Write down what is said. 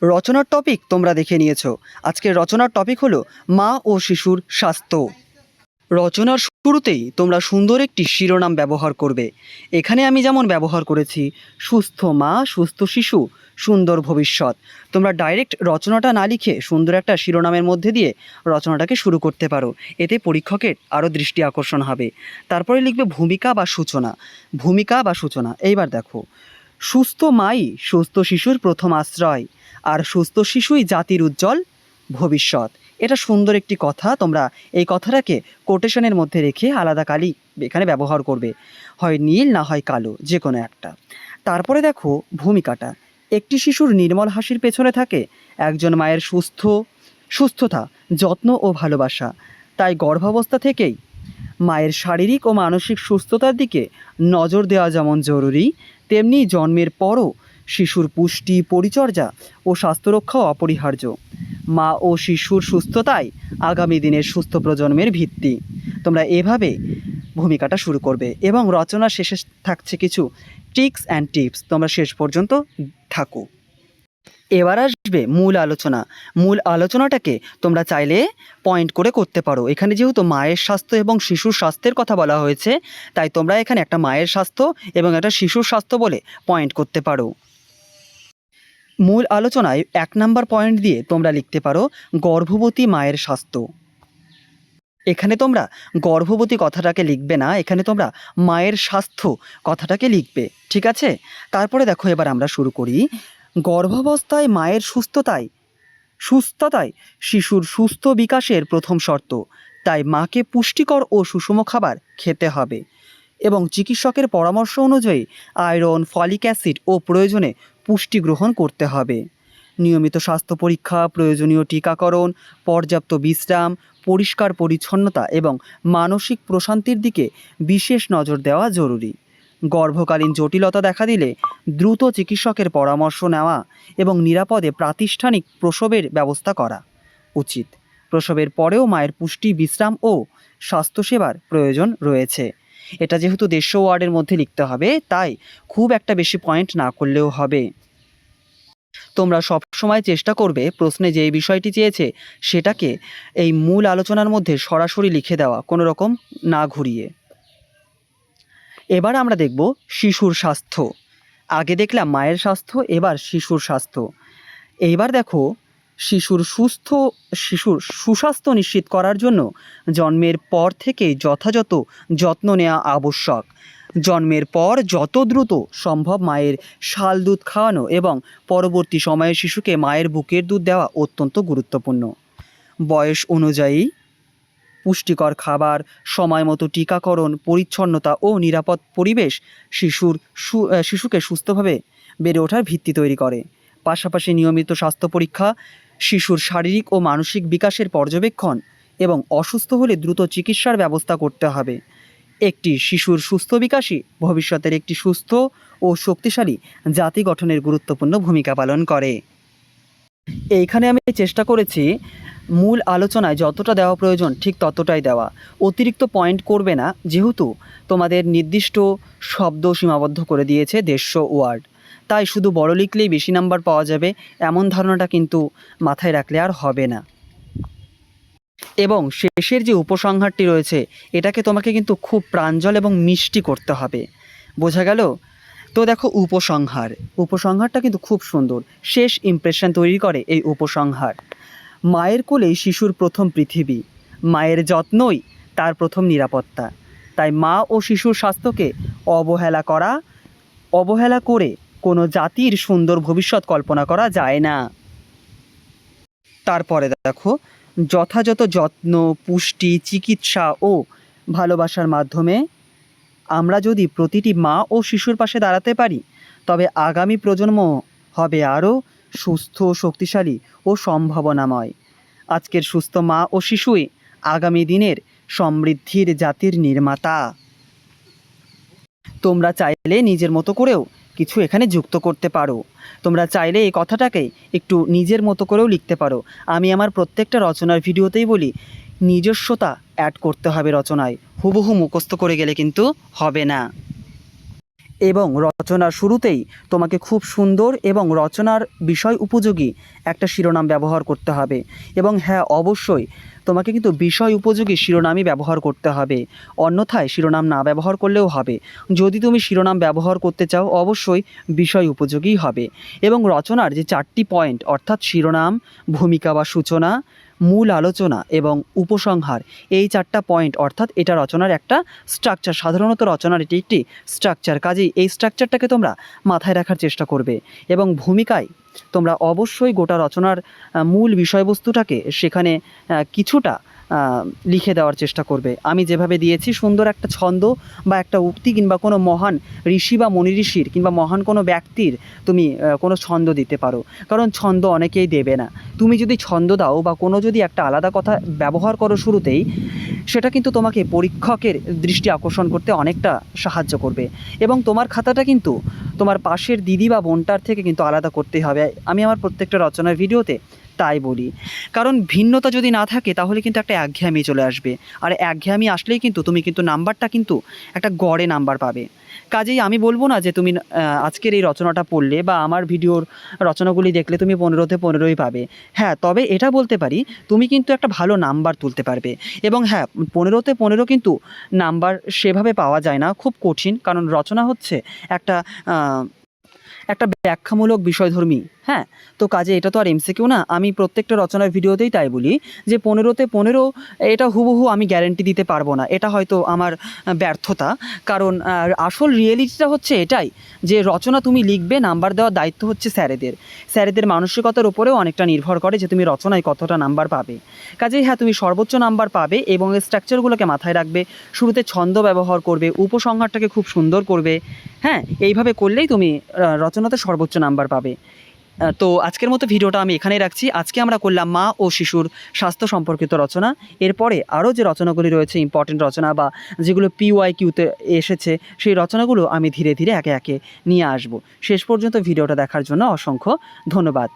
রচনার টপিক তোমরা দেখে নিয়েছো। আজকের রচনার টপিক হলো মা ও শিশুর স্বাস্থ্য। রচনার শুরুতেই তোমরা সুন্দর একটি শিরোনাম ব্যবহার করবে। এখানে আমি যেমন ব্যবহার করেছি সুস্থ মা, সুস্থ শিশু, সুন্দর ভবিষ্যৎ। তোমরা ডাইরেক্ট রচনাটা না লিখে সুন্দর একটা শিরোনামের মধ্যে দিয়ে রচনাটাকে শুরু করতে পারো। এতে পরীক্ষকের আরও দৃষ্টি আকর্ষণ হবে। তারপরে লিখবে ভূমিকা বা সূচনা। ভূমিকা বা সূচনা। এইবার দেখো, সুস্থ মাই সুস্থ শিশুর প্রথম আশ্রয়, আর সুস্থ শিশুই জাতির উজ্জ্বল ভবিষ্যৎ। এটা সুন্দর একটি কথা। তোমরা এই কথাটাকে কোটেশনের মধ্যে রেখে আলাদা কালি এখানে ব্যবহার করবে, হয় নীল না হয় কালো, যে কোনো একটা। তারপরে দেখো ভূমিকাটা। একটি শিশুর নির্মল হাসির পেছনে থাকে একজন মায়ের সুস্থতা, যত্ন ও ভালোবাসা। তাই গর্ভাবস্থা থেকেই মায়ের শারীরিক ও মানসিক সুস্থতার দিকে নজর দেওয়া যেমন জরুরি, তেমনি জন্মের পরও শিশুর পুষ্টি, পরিচর্যা ও স্বাস্থ্যরক্ষাও অপরিহার্য। মা ও শিশুর সুস্থতাই আগামী দিনের সুস্থ প্রজন্মের ভিত্তি। তোমরা এভাবে ভূমিকাটা শুরু করবে এবং রচনা শেষে থাকছে কিছু ট্রিক্স অ্যান্ড টিপস। তোমরা শেষ পর্যন্ত থাকো। এবার আসবে মূল আলোচনা। মূল আলোচনাটাকে তোমরা চাইলে পয়েন্ট করে করতে পারো। এখানে যেহেতু মায়ের স্বাস্থ্য এবং শিশুর স্বাস্থ্যের কথা বলা হয়েছে, তাই তোমরা এখানে একটা মায়ের স্বাস্থ্য এবং একটা শিশুর স্বাস্থ্য বলে পয়েন্ট করতে পারো। মূল আলোচনায় 1 নাম্বার পয়েন্ট দিয়ে তোমরা লিখতে পারো গর্ভবতী মায়ের স্বাস্থ্য। এখানে তোমরা গর্ভবতী কথাটাকে লিখবে না, এখানে তোমরা মায়ের স্বাস্থ্য কথাটাকে লিখবে, ঠিক আছে? তারপরে দেখো, এবার আমরা শুরু করি। গর্ভাবস্থায় মায়ের সুস্থতাই শিশুর সুস্থ বিকাশের প্রথম শর্ত। তাই মাকে পুষ্টিকর ও সুষম খাবার খেতে হবে এবং চিকিৎসকের পরামর্শ অনুযায়ী আয়রন, ফলিক অ্যাসিড ও প্রয়োজনে পুষ্টি গ্রহণ করতে হবে। নিয়মিত স্বাস্থ্য পরীক্ষা, প্রয়োজনীয় টিকাকরণ, পর্যাপ্ত বিশ্রাম, পরিষ্কার পরিচ্ছন্নতা এবং মানসিক প্রশান্তির দিকে বিশেষ নজর দেওয়া জরুরি। গর্ভকালীন জটিলতা দেখা দিলে দ্রুত চিকিৎসকের পরামর্শ নেওয়া এবং নিরাপদে প্রাতিষ্ঠানিক প্রসবের ব্যবস্থা করা উচিত। প্রসবের পরেও মায়ের পুষ্টি, বিশ্রাম ও স্বাস্থ্যসেবার প্রয়োজন রয়েছে। এটা যেহেতু 150 ওয়ার্ডের মধ্যে লিখতে হবে, তাই খুব একটা বেশি পয়েন্ট না করলেও হবে। তোমরা সবসময় চেষ্টা করবে প্রশ্নে যেই বিষয়টি চেয়েছে সেটাকে এই মূল আলোচনার মধ্যে সরাসরি লিখে দেওয়া, কোনো রকম না ঘুরিয়ে। এবার আমরা দেখব শিশুর স্বাস্থ্য। আগে দেখলাম মায়ের স্বাস্থ্য, এবার শিশুর স্বাস্থ্য। এইবার দেখো, শিশুর সুস্বাস্থ্য নিশ্চিত করার জন্য জন্মের পর থেকেই যথাযথ যত্ন নেওয়া আবশ্যক। জন্মের পর যত দ্রুত সম্ভব মায়ের শাল দুধ খাওয়ানো এবং পরবর্তী সময়ে শিশুকে মায়ের বুকের দুধ দেওয়া অত্যন্ত গুরুত্বপূর্ণ। বয়স অনুযায়ী পুষ্টিকর খাবার, সময় মতো টিকাকরণ, পরিচ্ছন্নতা ও নিরাপদ পরিবেশ শিশুকে সুস্থভাবে বেড়ে ওঠার ভিত্তি তৈরি করে। পাশাপাশি নিয়মিত স্বাস্থ্য পরীক্ষা, শিশুর শারীরিক ও মানসিক বিকাশের পর্যবেক্ষণ এবং অসুস্থ হলে দ্রুত চিকিৎসার ব্যবস্থা করতে হবে। একটি শিশুর সুস্থ বিকাশই ভবিষ্যতের একটি সুস্থ ও শক্তিশালী জাতি গঠনের গুরুত্বপূর্ণ ভূমিকা পালন করে। এইখানে আমি চেষ্টা করেছি মূল আলোচনায় যতটা দেওয়া প্রয়োজন ঠিক ততটাই দেওয়া। অতিরিক্ত পয়েন্ট করবে না, যেহেতু তোমাদের নির্দিষ্ট শব্দ সীমাবদ্ধ করে দিয়েছে 150 ওয়ার্ড। তাই শুধু বড় লিখলেই বেশি নাম্বার পাওয়া যাবে এমন ধারণাটা কিন্তু মাথায় রাখলে আর হবে না। এবং শেষের যে উপসংহারটি রয়েছে এটাকে তোমাকে কিন্তু খুব প্রাঞ্জল এবং মিষ্টি করতে হবে। বোঝা গেল? তো দেখো, উপসংহারটা কিন্তু খুব সুন্দর, শেষ ইমপ্রেশন তৈরি করে এই উপসংহার। মায়ের কোলেই শিশুর প্রথম পৃথিবী, মায়ের যত্নই তার প্রথম নিরাপত্তা। তাই মা ও শিশুর স্বাস্থ্যকে অবহেলা করে কোনো জাতির সুন্দর ভবিষ্যৎ কল্পনা করা যায় না। তারপরে দেখো, যথাযথ যত্ন, পুষ্টি, চিকিৎসা ও ভালোবাসার মাধ্যমে আমরা যদি প্রতিটি মা ও শিশুর পাশে দাঁড়াতে পারি, তবে আগামী প্রজন্ম হবে আরও সুস্থ, শক্তিশালী ও সম্ভাবনাময়। আজকের সুস্থ মা ও শিশুই আগামী দিনের সমৃদ্ধির জাতির নির্মাতা। তোমরা চাইলে নিজের মতো করেও কিছু এখানে যুক্ত করতে পারো। তোমরা চাইলে এই কথাটাকে একটু নিজের মতো করেও লিখতে পারো। আমি আমার প্রত্যেকটা রচনার ভিডিওতেই বলি, নিজস্বতা অ্যাড করতে হবে রচনায়, হুবহু মুখস্থ করে গেলে কিন্তু হবে না। এবং রচনার শুরুতেই তোমাকে খুব সুন্দর এবং রচনার বিষয় উপযোগী একটা শিরোনাম ব্যবহার করতে হবে। এবং হ্যাঁ, অবশ্যই তোমাকে কিন্তু বিষয় উপযোগী শিরোনামই ব্যবহার করতে হবে, অন্যথায় শিরোনাম না ব্যবহার করলেও হবে। যদি তুমি শিরোনাম ব্যবহার করতে চাও অবশ্যই বিষয় উপযোগীই হবে। এবং রচনার যে 4টি পয়েন্ট অর্থাৎ শিরোনাম, ভূমিকা বা সূচনা, মূল আলোচনা এবং উপসংহার, এই 4টা পয়েন্ট অর্থাৎ এটা রচনার একটা স্ট্রাকচার। সাধারণত রচনার এটি একটি স্ট্রাকচার, কাজেই এই স্ট্রাকচারটাকে তোমরা মাথায় রাখার চেষ্টা করবে। এবং ভূমিকায় তোমরা অবশ্যই গোটা রচনার মূল বিষয়বস্তুটাকে সেখানে কিছুটা লিখে দেওয়ার চেষ্টা করবে। আমি যেভাবে দিয়েছি সুন্দর একটা ছন্দ বা একটা উক্তি কিংবা কোনো মহান ঋষি বা মনি ঋষির কিংবা মহান কোনো ব্যক্তির তুমি কোনো ছন্দ দিতে পারো, কারণ ছন্দ অনেকেই দেবে না। তুমি যদি ছন্দ দাও বা কোনো যদি একটা আলাদা কথা ব্যবহার করো শুরুতেই, সেটা কিন্তু তোমাকে পরীক্ষকের দৃষ্টি আকর্ষণ করতে অনেকটা সাহায্য করবে। এবং তোমার খাতাটা কিন্তু তোমার পাশের দিদি বা বোনটার থেকে কিন্তু আলাদা করতেই হবে। আমি আমার প্রত্যেকটা রচনার ভিডিওতে তাই বলি, কারণ ভিন্নতা যদি না থাকে তাহলে কিন্তু একটা একঘেয়েমি চলে আসবে। আর একঘেয়েমি আসলেই কিন্তু তুমি কিন্তু নাম্বারটা কিন্তু একটা গড়ে নাম্বার পাবে। কাজেই আমি বলবো না যে তুমি আজকের এই রচনাটা পড়লে বা আমার ভিডিওর রচনাগুলি দেখলে তুমি 15তে 15ই পাবে। হ্যাঁ, তবে এটা বলতে পারি তুমি কিন্তু একটা ভালো নাম্বার তুলতে পারবে। এবং হ্যাঁ, 15তে 15 কিন্তু নাম্বার সেভাবে পাওয়া যায় না, খুব কঠিন, কারণ রচনা হচ্ছে একটা একটা ব্যাখ্যামূলক বিষয়ধর্মী। হ্যাঁ, তো কাজে এটা তো আর এমসিকিউ না। আমি প্রত্যেকটা রচনার ভিডিওতেই তাই বলি যে 15তে 15 এটা হুবহু আমি গ্যারেন্টি দিতে পারবো না, এটা হয়তো আমার ব্যর্থতা। কারণ আসল রিয়েলিটিটা হচ্ছে এটাই যে রচনা তুমি লিখবে, নাম্বার দেওয়ার দায়িত্ব হচ্ছে স্যারেদের মানসিকতার উপরেও অনেকটা নির্ভর করে যে তুমি রচনায় কতটা নাম্বার পাবে। কাজেই হ্যাঁ, তুমি সর্বোচ্চ নাম্বার পাবে এবং এই স্ট্রাকচারগুলোকে মাথায় রাখবে। শুরুতে ছন্দ ব্যবহার করবে, উপসংহারটাকে খুব সুন্দর করবে। হ্যাঁ, এইভাবে করলেই তুমি রচনাতে সর্বোচ্চ নাম্বার পাবে। তো আজকের মতো ভিডিওটা আমি এখানেই রাখছি। আজকে আমরা করলাম মা ও শিশুর স্বাস্থ্য সম্পর্কিত রচনা। এরপরে আরও যে রচনাগুলি রয়েছে ইম্পর্টেন্ট রচনা বা যেগুলো PYQতে এসেছে, সেই রচনাগুলো আমি ধীরে ধীরে একে একে নিয়ে আসব। শেষ পর্যন্ত ভিডিওটা দেখার জন্য অসংখ্য ধন্যবাদ।